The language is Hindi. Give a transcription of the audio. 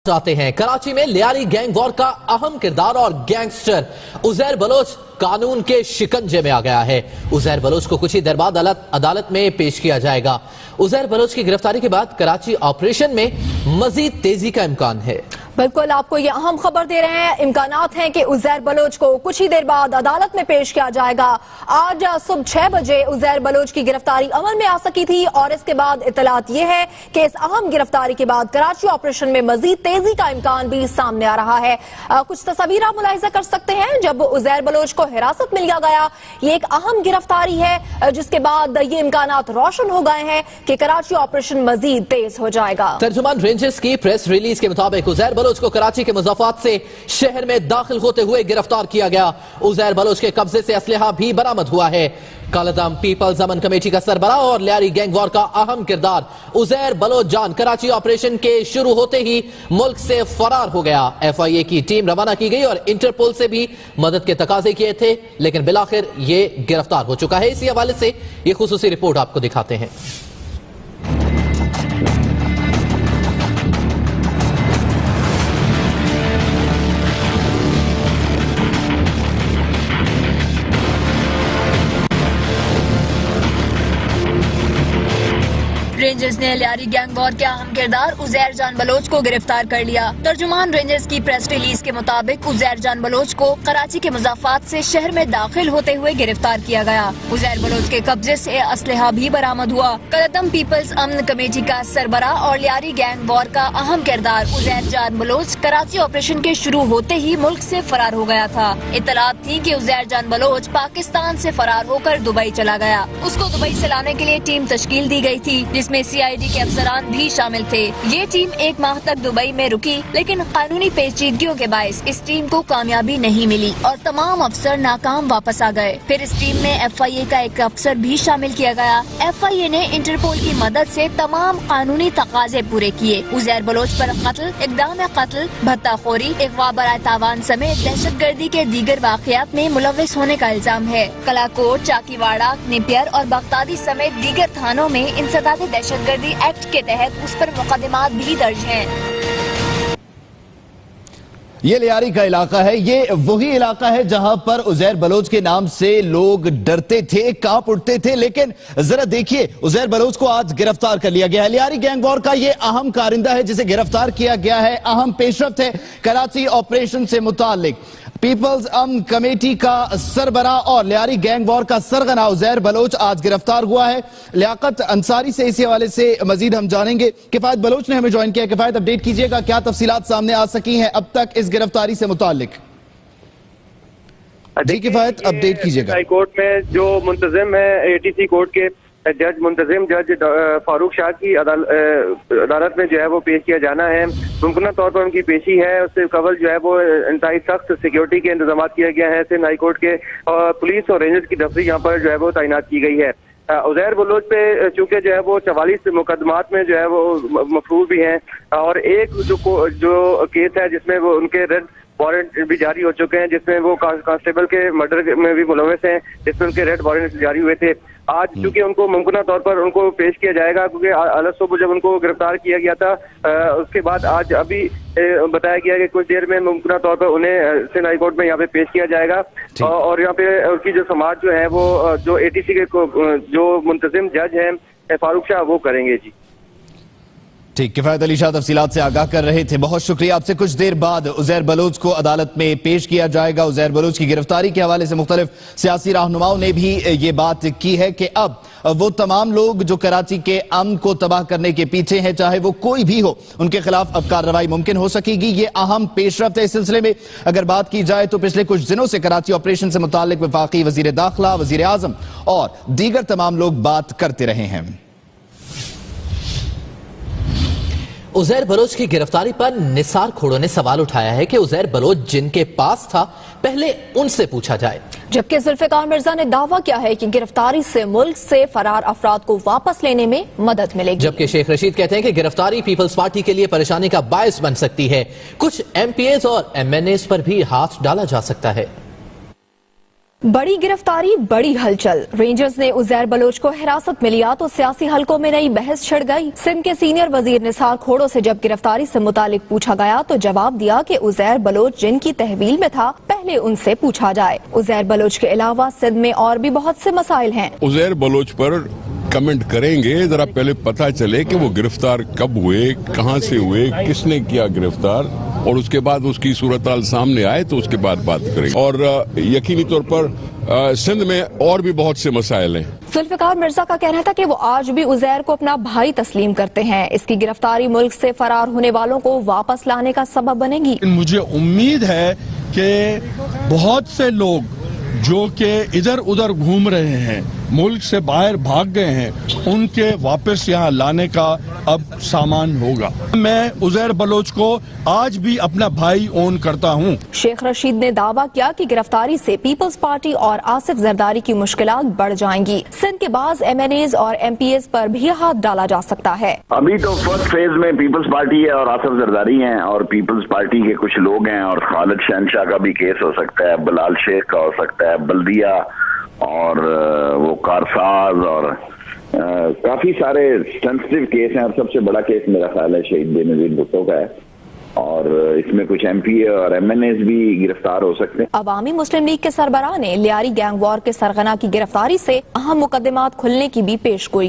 आते हैं। कराची में लियारी गैंग वॉर का अहम किरदार और गैंगस्टर उजैर बलोच कानून के शिकंजे में आ गया है। उजैर बलोच को कुछ ही देर बाद अदालत में पेश किया जाएगा। उजैर बलोच की गिरफ्तारी के बाद कराची ऑपरेशन में मजीद तेजी का इम्कान है। बिल्कुल, आपको ये अहम खबर दे रहे हैं। इम्कानात हैं कि उजैर बलोच को कुछ ही देर बाद अदालत में पेश किया जाएगा। आज सुबह 6 बजे उजैर बलोच की गिरफ्तारी अमल में आ सकी थी और इसके बाद इतलात ये है कि इस अहम गिरफ्तारी के बाद कराची ऑपरेशन में मजीद तेजी का इम्कान भी सामने आ रहा है। कुछ तस्वीर आप मुलाहिजा कर सकते हैं। जब उजैर बलोच को हिरासत में लिया गया, ये एक अहम गिरफ्तारी है जिसके बाद ये इम्कानात रोशन हो गए हैं कि कराची ऑपरेशन मजीद तेज हो जाएगा। तर्जुमान रेंजर्स की प्रेस रिलीज के मुताबिक उजैर बलोच को कराची के मुज़ाफ़ात से शहर में दाखिल होते हुए गिरफ्तार किया गया। उजैर बलोच के कब्जे से असलहा भी बरामद हुआ है। कालादम पीपल्स अमन कमेटी का सरबराह और लियारी गैंग वॉर का अहम किरदार उजैर बलोच जान कराची ऑपरेशन के शुरू होते ही मुल्क से फरार हो गया। FIA की टीम रवाना की गई और इंटरपोल से भी मदद के तकाजे किए थे, लेकिन बिलाखिर ये गिरफ्तार हो चुका है। इसी हवाले से ये खुसूसी रिपोर्ट आपको दिखाते हैं। रेंजर्स ने लियारी गैंग वॉर के अहम किरदार उजैर जान बलोच को गिरफ्तार कर लिया। तर्जुमान रेंजर्स की प्रेस रिलीज के मुताबिक उजैर जान बलोच को कराची के मुज़ाफ़ात से शहर में दाखिल होते हुए गिरफ्तार किया गया। उजैर बलोच के कब्जे से असलहा भी बरामद हुआ। कालादम पीपल्स अमन कमेटी का सरबराह और लियारी गैंग वॉर का अहम किरदार उजैर जान बलोच कराची ऑपरेशन के शुरू होते ही मुल्क से फरार हो गया था। इतलात थी कि उजैर जान बलोच पाकिस्तान से फरार होकर दुबई चला गया। उसको दुबई से लाने के लिए टीम तश्कील दी गई थी, जिसमें CID के अफसरान भी शामिल थे। ये टीम 1 माह तक दुबई में रुकी, लेकिन कानूनी पेचीदगियों के बायस इस टीम को कामयाबी नहीं मिली और तमाम अफसर नाकाम वापस आ गए। फिर इस टीम में FIA का एक अफसर भी शामिल किया गया। FIA ने इंटरपोल की मदद से तमाम कानूनी तकाजे पूरे किए। उजैर बलोच पर कत्ल, इक़दाम कत्ल, भत्ताखोरी, अगवा बराए तावान समेत दहशतगर्दी के दीगर वाक़यात में मुलव्विस होने का इल्जाम है। कलाकोट, चाकीवाड़ा, निपियर और बगदादी समेत दीगर थानों में इंसदाद दहशतगर्दी एक्ट के तहत उस पर मुकदमात भी दर्ज हैं। ये लियारी का इलाका है। ये वही इलाका है जहां पर उजैर बलोच के नाम से लोग डरते थे, कांप उठते थे। लेकिन जरा देखिए, उजैर बलोच को आज गिरफ्तार कर लिया गया है। लियारी गैंग वॉर का ये अहम कारिंदा है जिसे गिरफ्तार किया गया है। अहम पेशरफ्त है कराची ऑपरेशन से मुतालिक। पीपल्स अमन कमेटी का सरबराह और लियारी गैंग वॉर का सरगना उजैर बलोच आज गिरफ्तार हुआ है। लियाकत अंसारी से इसी हवाले से मजीद हम जानेंगे। किफायत बलोच ने हमें ज्वाइन किया। किफायत, अपडेट कीजिएगा, क्या तफसीलात सामने आ सकी हैं अब तक इस गिरफ्तारी से मुतालिक? जी किफायत, अपडेट कीजिएगा। हाई कोर्ट में जो मुंतजिम है ATC कोर्ट के मुंतजिम जज फारूक शाह की अदालत में जो है वो पेश किया जाना है। मुमकिन तौर पर उनकी पेशी है। उससे कबल जो है वो इंतहाई सख्त सिक्योरिटी के इंतजाम किया गया है। सिंध हाई कोर्ट के पुलिस और रेंजर्स की दफ्तरी यहाँ पर जो है वो तैनात की गई है। उजैर बलोच पे चूंकि जो है वो 44 मुकदमात में जो है वो मफरूज भी हैं और एक जो केस है जिसमें वो उनके रेड वारंट भी जारी हो चुके हैं, जिसमें वो कांस्टेबल के मर्डर में भी मुलव्विस हैं, जिसमें उनके रेड वारंट जारी हुए थे। आज चूंकि उनको मुमकिन तौर पर उनको पेश किया जाएगा, क्योंकि अलग सुबह जब उनको गिरफ्तार किया गया था उसके बाद आज अभी बताया गया कि कुछ देर में मुमकिन तौर पर उन्हें सिंध हाई कोर्ट में यहाँ पे पेश किया जाएगा और यहाँ पे उनकी जो समाज जो है वो जो ATC के जो मुंतजिम जज हैं फारूक शाह वो करेंगे। जी ठीक, किफायत अली शाह तफसीलात से आगाह कर रहे थे, बहुत शुक्रिया। आपसे कुछ देर बाद उजैर बलोच को अदालत में पेश किया जाएगा। उजैर बलोच की गिरफ्तारी के हवाले से मुख्तलिफ सियासी रहनुमाओं ने भी ये बात की है कि अब वो तमाम लोग जो कराची के अमन को तबाह करने के पीछे हैं, चाहे वो कोई भी हो, उनके खिलाफ अब कार्रवाई मुमकिन हो सकेगी। ये अहम पेशरफ्त है। इस सिलसिले में अगर बात की जाए तो पिछले कुछ दिनों से कराची ऑपरेशन से मुतालिक वफाकी वजीर दाखिला, वजीर आजम और दीगर तमाम लोग बात करते रहे हैं। उजैर बलोच की गिरफ्तारी पर निसार खोड़ों ने सवाल उठाया है कि उजैर बलोच जिनके पास था पहले उनसे पूछा जाए, जबकि जुल्फिकार मिर्जा ने दावा किया है कि गिरफ्तारी से मुल्क से फरार अफराद को वापस लेने में मदद मिलेगी। जबकि शेख रशीद कहते हैं कि गिरफ्तारी पीपल्स पार्टी के लिए परेशानी का बायस बन सकती है। कुछ MPAs और MNAs पर भी हाथ डाला जा सकता है। बड़ी गिरफ्तारी, बड़ी हलचल। रेंजर्स ने उजैर बलोच को हिरासत में लिया तो सियासी हलकों में नई बहस छिड़ गई। सिंध के सीनियर वजीर निसार खोड़ो से जब गिरफ्तारी से मुतालिक पूछा गया तो जवाब दिया कि उजैर बलोच जिनकी तहवील में था पहले उनसे पूछा जाए। उजैर बलोच के अलावा सिंध में और भी बहुत से मसाइल हैं। उजैर बलोच पर कमेंट करेंगे, जरा पहले पता चले कि वो गिरफ्तार कब हुए, कहां से हुए, किसने किया गिरफ्तार, और उसके बाद उसकी सूरत-हाल सामने आए तो उसके बाद बात करेंगे। और यकीनी तौर पर सिंध में और भी बहुत से मसाइल हैं। जुल्फिकार मिर्जा का कहना था कि वो आज भी उजैर को अपना भाई तस्लीम करते हैं। इसकी गिरफ्तारी मुल्क से फरार होने वालों को वापस लाने का सबब बनेगी। मुझे उम्मीद है कि बहुत से लोग जो कि इधर उधर घूम रहे हैं, मुल्क से बाहर भाग गए हैं, उनके वापस यहाँ लाने का अब सामान होगा। मैं उजैर बलोच को आज भी अपना भाई ओन करता हूँ। शेख रशीद ने दावा किया कि गिरफ्तारी से पीपल्स पार्टी और आसिफ जरदारी की मुश्किलात बढ़ जाएंगी। सिंध के बाद MNAs और MPs पर भी हाथ डाला जा सकता है। अभी तो फर्स्ट फेज में पीपल्स पार्टी है और आसिफ जरदारी हैं और पीपल्स पार्टी के कुछ लोग हैं और खालिद शहनशाह का भी केस हो सकता है, बिलाल शेख का हो सकता है, बल्दिया और वो कारसाज और काफी सारे सेंसिटिव केस हैं। और सबसे बड़ा केस मेरा ख्याल है शहीद बेनजीर भुट्टो का है और इसमें कुछ MP और MNAs भी गिरफ्तार हो सकते हैं। अवामी मुस्लिम लीग के सरबराह ने लियारी गैंग वॉर के सरगना की गिरफ्तारी से अहम मुकदमात खुलने की भी पेशगोई की।